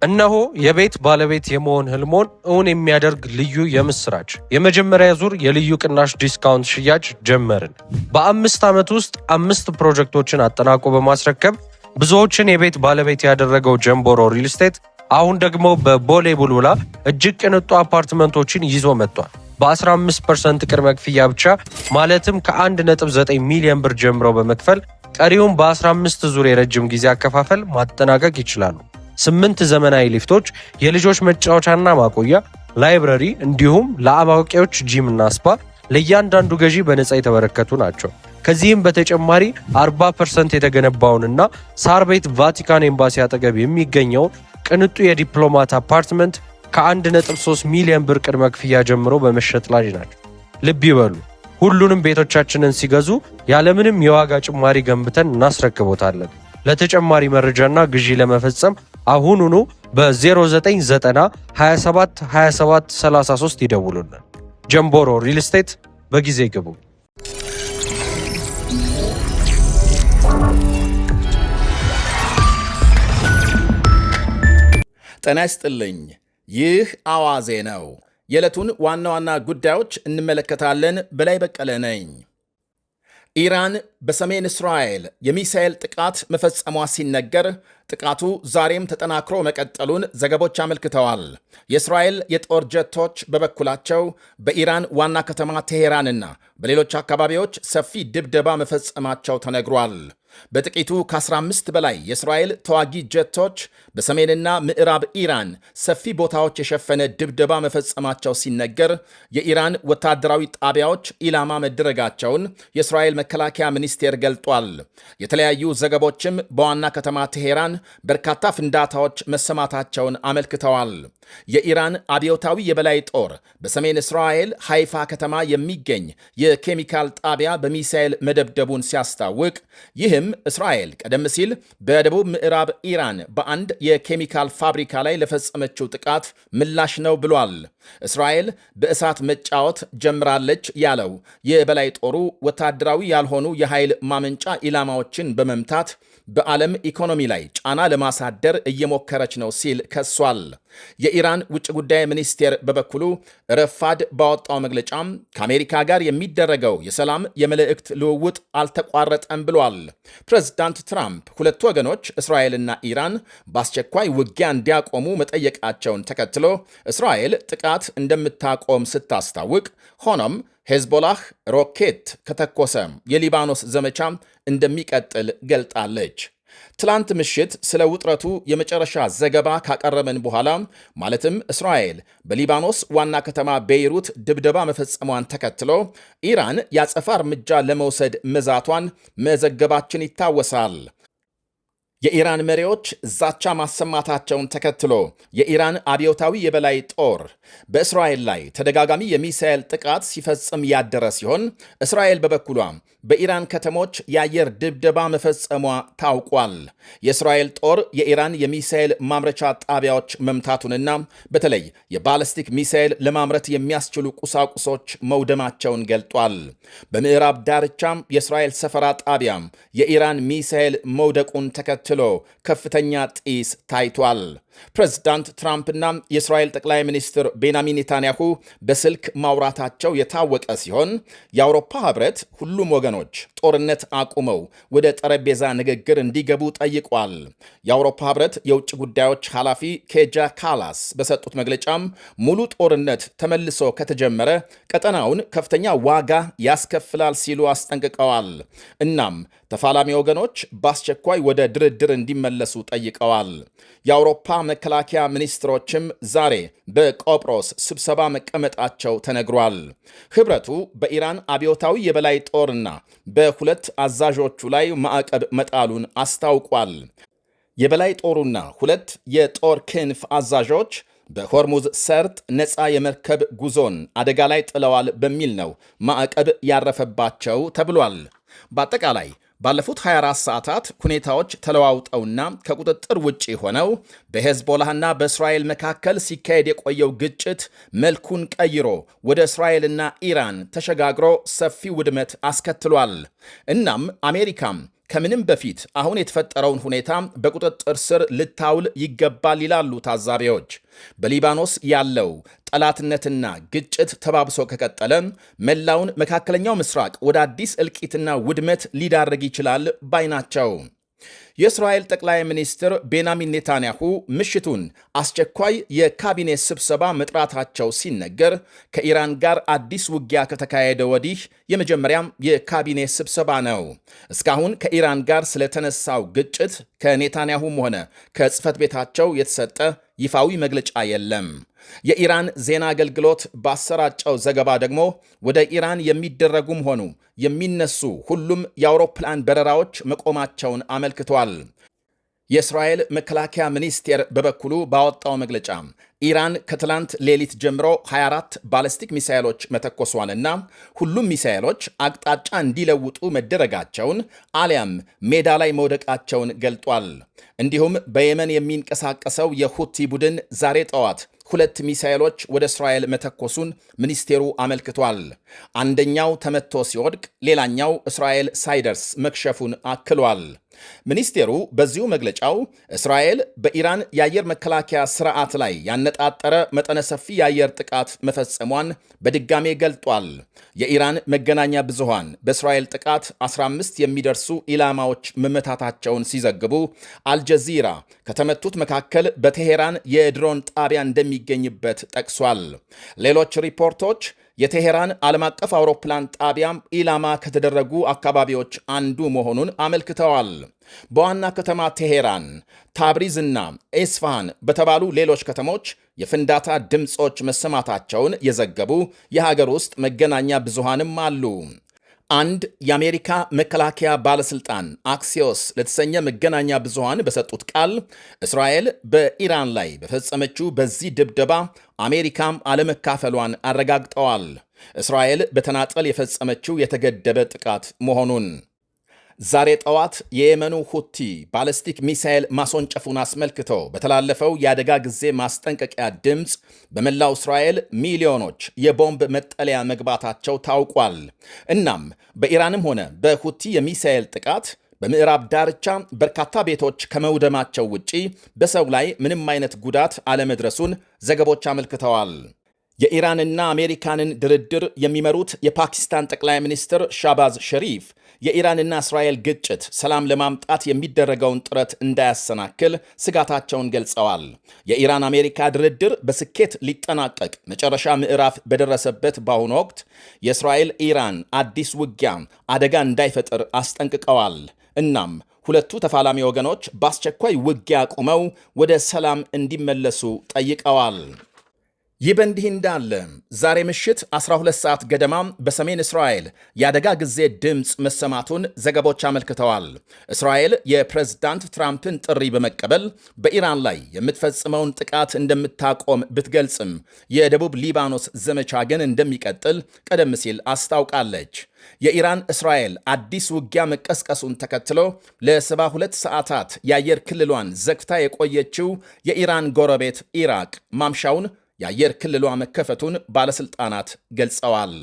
እነሆ የቤት ባለቤት የመሆን ህልሞን እውን የሚያደርግ ልዩ የምስራች! የመጀመሪያ ዙር የልዩ ቅናሽ ዲስካውንት ሽያጭ ጀመርን። በ5 ዓመት ውስጥ 5 ፕሮጀክቶችን አጠናቆ በማስረከብ ብዙዎችን የቤት ባለቤት ያደረገው ጀምቦሮ ሪል ስቴት አሁን ደግሞ በቦሌ ቡልቡላ እጅግ ቅንጡ አፓርትመንቶችን ይዞ መጥቷል። በ15% ቅድመ ክፍያ ብቻ ማለትም ከ1.9 ሚሊዮን ብር ጀምሮ በመክፈል ቀሪውን በ15 ዙር የረጅም ጊዜ አከፋፈል ማጠናቀቅ ይችላሉ። 8 ዘመናዊ ሊፍቶች፣ የልጆች መጫወቻና ማቆያ፣ ላይብረሪ እንዲሁም ለአዋቂዎች ጂም እና ስፓ ለእያንዳንዱ ገዢ በነፃ የተበረከቱ ናቸው። ከዚህም በተጨማሪ 40% የተገነባውንና ሳር ቤት ቫቲካን ኤምባሲ አጠገብ የሚገኘውን ቅንጡ የዲፕሎማት አፓርትመንት ከ1.3 ሚሊዮን ብር ቅድመ ክፍያ ጀምሮ በመሸጥ ላይ ናቸው። ልብ ይበሉ፣ ሁሉንም ቤቶቻችንን ሲገዙ ያለምንም የዋጋ ጭማሪ ገንብተን እናስረክቦታለን። ለተጨማሪ መረጃና ግዢ ለመፈጸም አሁኑኑ በ0990 27 27 33 ይደውሉልን። ጀምቦሮ ሪል ስቴት፣ በጊዜ ግቡ። ጤና ይስጥልኝ። ይህ አዋዜ ነው። የዕለቱን ዋና ዋና ጉዳዮች እንመለከታለን። በላይ በቀለ ነኝ። ኢራን በሰሜን እስራኤል የሚሳኤል ጥቃት መፈጸሟ ሲነገር ጥቃቱ ዛሬም ተጠናክሮ መቀጠሉን ዘገቦች አመልክተዋል። የእስራኤል የጦር ጀቶች በበኩላቸው በኢራን ዋና ከተማ ቴሄራንና በሌሎች አካባቢዎች ሰፊ ድብደባ መፈጸማቸው ተነግሯል። በጥቂቱ ከ15 በላይ የእስራኤል ተዋጊ ጀቶች በሰሜንና ምዕራብ ኢራን ሰፊ ቦታዎች የሸፈነ ድብደባ መፈጸማቸው ሲነገር የኢራን ወታደራዊ ጣቢያዎች ኢላማ መደረጋቸውን የእስራኤል መከላከያ ሚኒስቴር ገልጧል። የተለያዩ ዘገቦችም በዋና ከተማ ቴሄራን በርካታ ፍንዳታዎች መሰማታቸውን አመልክተዋል። የኢራን አብዮታዊ የበላይ ጦር በሰሜን እስራኤል ሃይፋ ከተማ የሚገኝ የኬሚካል ጣቢያ በሚሳኤል መደብደቡን ሲያስታውቅ ይህም እስራኤል ቀደም ሲል በደቡብ ምዕራብ ኢራን በአንድ የኬሚካል ፋብሪካ ላይ ለፈጸመችው ጥቃት ምላሽ ነው ብሏል። እስራኤል በእሳት መጫወት ጀምራለች ያለው የበላይ ጦሩ ወታደራዊ ያልሆኑ የኃይል ማመንጫ ኢላማዎችን በመምታት በዓለም ኢኮኖሚ ላይ ጫና ለማሳደር እየሞከረች ነው ሲል ከሷል። የኢራን ውጭ ጉዳይ ሚኒስቴር በበኩሉ ረፋድ ባወጣው መግለጫም ከአሜሪካ ጋር የሚደረገው የሰላም የመልእክት ልውውጥ አልተቋረጠም ብሏል። ፕሬዝዳንት ትራምፕ ሁለቱ ወገኖች እስራኤልና ኢራን በአስቸኳይ ውጊያ እንዲያቆሙ መጠየቃቸውን ተከትሎ እስራኤል ጥቃት እንደምታቆም ስታስታውቅ፣ ሆኖም ሄዝቦላህ ሮኬት ከተኮሰ የሊባኖስ ዘመቻ እንደሚቀጥል ገልጣለች። ትላንት ምሽት ስለ ውጥረቱ የመጨረሻ ዘገባ ካቀረበን በኋላ ማለትም እስራኤል በሊባኖስ ዋና ከተማ ቤይሩት ድብደባ መፈጸሟን ተከትሎ ኢራን ያጸፋ እርምጃ ለመውሰድ መዛቷን መዘገባችን ይታወሳል። የኢራን መሪዎች ዛቻ ማሰማታቸውን ተከትሎ የኢራን አብዮታዊ የበላይ ጦር በእስራኤል ላይ ተደጋጋሚ የሚሳኤል ጥቃት ሲፈጽም ያደረ ሲሆን እስራኤል በበኩሏ በኢራን ከተሞች የአየር ድብደባ መፈጸሟ ታውቋል። የእስራኤል ጦር የኢራን የሚሳኤል ማምረቻ ጣቢያዎች መምታቱንና በተለይ የባለስቲክ ሚሳኤል ለማምረት የሚያስችሉ ቁሳቁሶች መውደማቸውን ገልጧል። በምዕራብ ዳርቻም የእስራኤል ሰፈራ ጣቢያም የኢራን ሚሳኤል መውደቁን ተከትሎ ከፍተኛ ጢስ ታይቷል። ፕሬዝዳንት ትራምፕና የእስራኤል ጠቅላይ ሚኒስትር ቤንያሚን ኔታንያሁ በስልክ ማውራታቸው የታወቀ ሲሆን የአውሮፓ ህብረት ሁሉም ወገኖች ጦርነት አቁመው ወደ ጠረጴዛ ንግግር እንዲገቡ ጠይቋል። የአውሮፓ ህብረት የውጭ ጉዳዮች ኃላፊ ኬጃ ካላስ በሰጡት መግለጫም ሙሉ ጦርነት ተመልሶ ከተጀመረ ቀጠናውን ከፍተኛ ዋጋ ያስከፍላል ሲሉ አስጠንቅቀዋል። እናም ተፋላሚ ወገኖች በአስቸኳይ ወደ ድርድር እንዲመለሱ ጠይቀዋል። የአውሮፓ መከላከያ ሚኒስትሮችም ዛሬ በቆጵሮስ ስብሰባ መቀመጣቸው ተነግሯል። ህብረቱ በኢራን አብዮታዊ የበላይ ጦርና በሁለት አዛዦቹ ላይ ማዕቀብ መጣሉን አስታውቋል። የበላይ ጦሩና ሁለት የጦር ክንፍ አዛዦች በሆርሙዝ ሰርጥ ነፃ የመርከብ ጉዞን አደጋ ላይ ጥለዋል በሚል ነው ማዕቀብ ያረፈባቸው ተብሏል። በአጠቃላይ ባለፉት 24 ሰዓታት ሁኔታዎች ተለዋውጠውና ከቁጥጥር ውጪ ሆነው በሄዝቦላህና በእስራኤል መካከል ሲካሄድ የቆየው ግጭት መልኩን ቀይሮ ወደ እስራኤልና ኢራን ተሸጋግሮ ሰፊ ውድመት አስከትሏል። እናም አሜሪካም ከምንም በፊት አሁን የተፈጠረውን ሁኔታ በቁጥጥር ስር ልታውል ይገባል ይላሉ ታዛቢዎች። በሊባኖስ ያለው ጠላትነትና ግጭት ተባብሶ ከቀጠለ መላውን መካከለኛው ምስራቅ ወደ አዲስ እልቂትና ውድመት ሊዳርግ ይችላል ባይ ናቸው። የእስራኤል ጠቅላይ ሚኒስትር ቤንያሚን ኔታንያሁ ምሽቱን አስቸኳይ የካቢኔ ስብሰባ መጥራታቸው ሲነገር ከኢራን ጋር አዲስ ውጊያ ከተካሄደ ወዲህ የመጀመሪያም የካቢኔ ስብሰባ ነው። እስካሁን ከኢራን ጋር ስለተነሳው ግጭት ከኔታንያሁም ሆነ ከጽህፈት ቤታቸው የተሰጠ ይፋዊ መግለጫ የለም። የኢራን ዜና አገልግሎት ባሰራጨው ዘገባ ደግሞ ወደ ኢራን የሚደረጉም ሆኑ የሚነሱ ሁሉም የአውሮፕላን በረራዎች መቆማቸውን አመልክቷል። የእስራኤል መከላከያ ሚኒስቴር በበኩሉ ባወጣው መግለጫ ኢራን ከትላንት ሌሊት ጀምሮ 24 ባለስቲክ ሚሳይሎች መተኮሷንና ሁሉም ሚሳይሎች አቅጣጫ እንዲለውጡ መደረጋቸውን አሊያም ሜዳ ላይ መውደቃቸውን ገልጧል። እንዲሁም በየመን የሚንቀሳቀሰው የሁቲ ቡድን ዛሬ ጠዋት 2 ሚሳይሎች ወደ እስራኤል መተኮሱን ሚኒስቴሩ አመልክቷል። አንደኛው ተመቶ ሲወድቅ ሌላኛው እስራኤል ሳይደርስ መክሸፉን አክሏል። ሚኒስቴሩ በዚሁ መግለጫው እስራኤል በኢራን የአየር መከላከያ ስርዓት ላይ ያነጣጠረ መጠነ ሰፊ የአየር ጥቃት መፈጸሟን በድጋሜ ገልጧል። የኢራን መገናኛ ብዙሃን በእስራኤል ጥቃት 15 የሚደርሱ ኢላማዎች መመታታቸውን ሲዘግቡ አልጀዚራ ከተመቱት መካከል በቴሄራን የድሮን ጣቢያ እንደሚገኝበት ጠቅሷል። ሌሎች ሪፖርቶች የቴሄራን ዓለም አቀፍ አውሮፕላን ጣቢያም ኢላማ ከተደረጉ አካባቢዎች አንዱ መሆኑን አመልክተዋል። በዋና ከተማ ቴሄራን፣ ታብሪዝና ኤስፋሃን በተባሉ ሌሎች ከተሞች የፍንዳታ ድምፆች መሰማታቸውን የዘገቡ የሀገር ውስጥ መገናኛ ብዙሃንም አሉ። አንድ የአሜሪካ መከላከያ ባለስልጣን አክሲዮስ ለተሰኘ መገናኛ ብዙሃን በሰጡት ቃል እስራኤል በኢራን ላይ በፈጸመችው በዚህ ድብደባ አሜሪካም አለመካፈሏን አረጋግጠዋል። እስራኤል በተናጠል የፈጸመችው የተገደበ ጥቃት መሆኑን ዛሬ ጠዋት የየመኑ ሁቲ ባለስቲክ ሚሳኤል ማስወንጨፉን አስመልክቶ በተላለፈው የአደጋ ጊዜ ማስጠንቀቂያ ድምፅ በመላው እስራኤል ሚሊዮኖች የቦምብ መጠለያ መግባታቸው ታውቋል። እናም በኢራንም ሆነ በሁቲ የሚሳኤል ጥቃት በምዕራብ ዳርቻ በርካታ ቤቶች ከመውደማቸው ውጪ በሰው ላይ ምንም አይነት ጉዳት አለመድረሱን ዘገቦች አመልክተዋል። የኢራንና አሜሪካንን ድርድር የሚመሩት የፓኪስታን ጠቅላይ ሚኒስትር ሻባዝ ሸሪፍ የኢራንና እስራኤል ግጭት ሰላም ለማምጣት የሚደረገውን ጥረት እንዳያሰናክል ስጋታቸውን ገልጸዋል። የኢራን አሜሪካ ድርድር በስኬት ሊጠናቀቅ መጨረሻ ምዕራፍ በደረሰበት በአሁኑ ወቅት የእስራኤል ኢራን አዲስ ውጊያ አደጋ እንዳይፈጥር አስጠንቅቀዋል። እናም ሁለቱ ተፋላሚ ወገኖች በአስቸኳይ ውጊያ አቁመው ወደ ሰላም እንዲመለሱ ጠይቀዋል። ይህ በእንዲህ እንዳለ ዛሬ ምሽት 12 ሰዓት ገደማ በሰሜን እስራኤል የአደጋ ጊዜ ድምፅ መሰማቱን ዘገቦች አመልክተዋል። እስራኤል የፕሬዝዳንት ትራምፕን ጥሪ በመቀበል በኢራን ላይ የምትፈጽመውን ጥቃት እንደምታቆም ብትገልጽም የደቡብ ሊባኖስ ዘመቻ ግን እንደሚቀጥል ቀደም ሲል አስታውቃለች። የኢራን እስራኤል አዲስ ውጊያ መቀስቀሱን ተከትሎ ለ72 ሰዓታት የአየር ክልሏን ዘግታ የቆየችው የኢራን ጎረቤት ኢራቅ ማምሻውን የአየር ክልሏ መከፈቱን ባለሥልጣናት ገልጸዋል።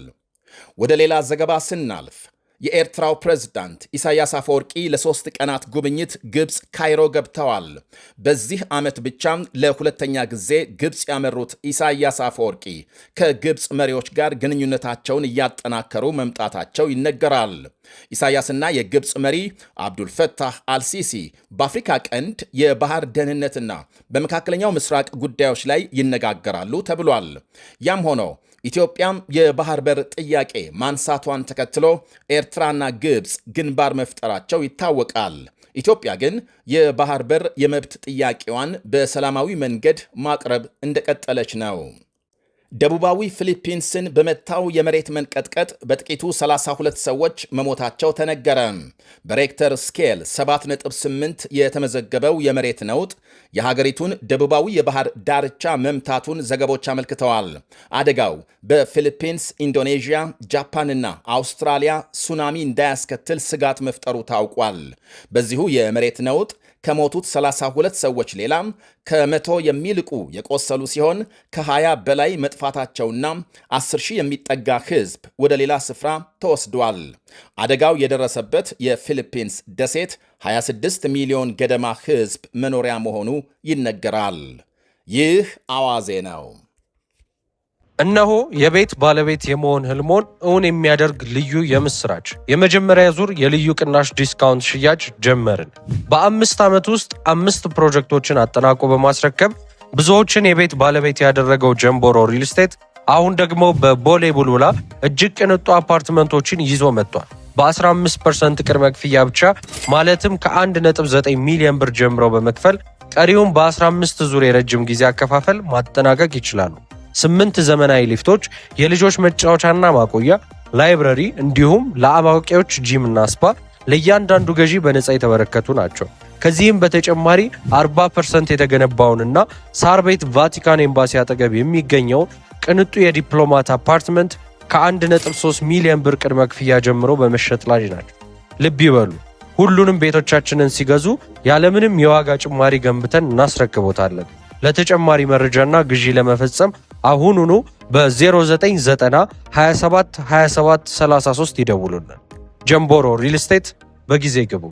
ወደ ሌላ ዘገባ ስናልፍ የኤርትራው ፕሬዝዳንት ኢሳያስ አፈወርቂ ለ3 ቀናት ጉብኝት ግብፅ ካይሮ ገብተዋል። በዚህ ዓመት ብቻ ለሁለተኛ ጊዜ ግብፅ ያመሩት ኢሳያስ አፈወርቂ ከግብፅ መሪዎች ጋር ግንኙነታቸውን እያጠናከሩ መምጣታቸው ይነገራል። ኢሳያስና የግብፅ መሪ አብዱልፈታህ አልሲሲ በአፍሪካ ቀንድ የባህር ደህንነትና በመካከለኛው ምስራቅ ጉዳዮች ላይ ይነጋገራሉ ተብሏል። ያም ሆኖ ኢትዮጵያም የባህር በር ጥያቄ ማንሳቷን ተከትሎ ኤርትራና ግብፅ ግንባር መፍጠራቸው ይታወቃል። ኢትዮጵያ ግን የባህር በር የመብት ጥያቄዋን በሰላማዊ መንገድ ማቅረብ እንደቀጠለች ነው። ደቡባዊ ፊሊፒንስን በመታው የመሬት መንቀጥቀጥ በጥቂቱ 32 ሰዎች መሞታቸው ተነገረ። በሬክተር ስኬል 7.8 የተመዘገበው የመሬት ነውጥ የሀገሪቱን ደቡባዊ የባህር ዳርቻ መምታቱን ዘገቦች አመልክተዋል። አደጋው በፊሊፒንስ፣ ኢንዶኔዥያ፣ ጃፓንና አውስትራሊያ ሱናሚ እንዳያስከትል ስጋት መፍጠሩ ታውቋል። በዚሁ የመሬት ነውጥ ከሞቱት 32 ሰዎች ሌላም ከ100 የሚልቁ የቆሰሉ ሲሆን ከ20 በላይ መጥፋታቸውና 10 ሺህ የሚጠጋ ሕዝብ ወደ ሌላ ስፍራ ተወስዷል። አደጋው የደረሰበት የፊሊፒንስ ደሴት 26 ሚሊዮን ገደማ ሕዝብ መኖሪያ መሆኑ ይነገራል። ይህ አዋዜ ነው። እነሆ የቤት ባለቤት የመሆን ህልሞን እውን የሚያደርግ ልዩ የምስራች! የመጀመሪያ ዙር የልዩ ቅናሽ ዲስካውንት ሽያጭ ጀመርን። በ5 ዓመት ውስጥ 5 ፕሮጀክቶችን አጠናቆ በማስረከብ ብዙዎችን የቤት ባለቤት ያደረገው ጀምቦሮ ሪል ስቴት አሁን ደግሞ በቦሌ ቡልቡላ እጅግ ቅንጡ አፓርትመንቶችን ይዞ መጥቷል። በ15% ቅድመ ክፍያ ብቻ ማለትም ከ1.9 ሚሊዮን ብር ጀምረው በመክፈል ቀሪውን በ15 ዙር የረጅም ጊዜ አከፋፈል ማጠናቀቅ ይችላሉ። 8 ዘመናዊ ሊፍቶች፣ የልጆች መጫወቻና ማቆያ፣ ላይብረሪ እንዲሁም ለአዋቂዎች ጂም እና ስፓ ለእያንዳንዱ ገዢ በነፃ የተበረከቱ ናቸው። ከዚህም በተጨማሪ 40% የተገነባውንና ሳር ቤት ቫቲካን ኤምባሲ አጠገብ የሚገኘውን ቅንጡ የዲፕሎማት አፓርትመንት ከ1.3 ሚሊዮን ብር ቅድመ ክፍያ ጀምሮ በመሸጥ ላይ ናቸው። ልብ ይበሉ፣ ሁሉንም ቤቶቻችንን ሲገዙ ያለምንም የዋጋ ጭማሪ ገንብተን እናስረክቦታለን። ለተጨማሪ መረጃና ግዢ ለመፈጸም አሁኑኑ በ0990 27 27 33 ይደውሉልን። ጀምቦሮ ሪል ስቴት፣ በጊዜ ግቡ።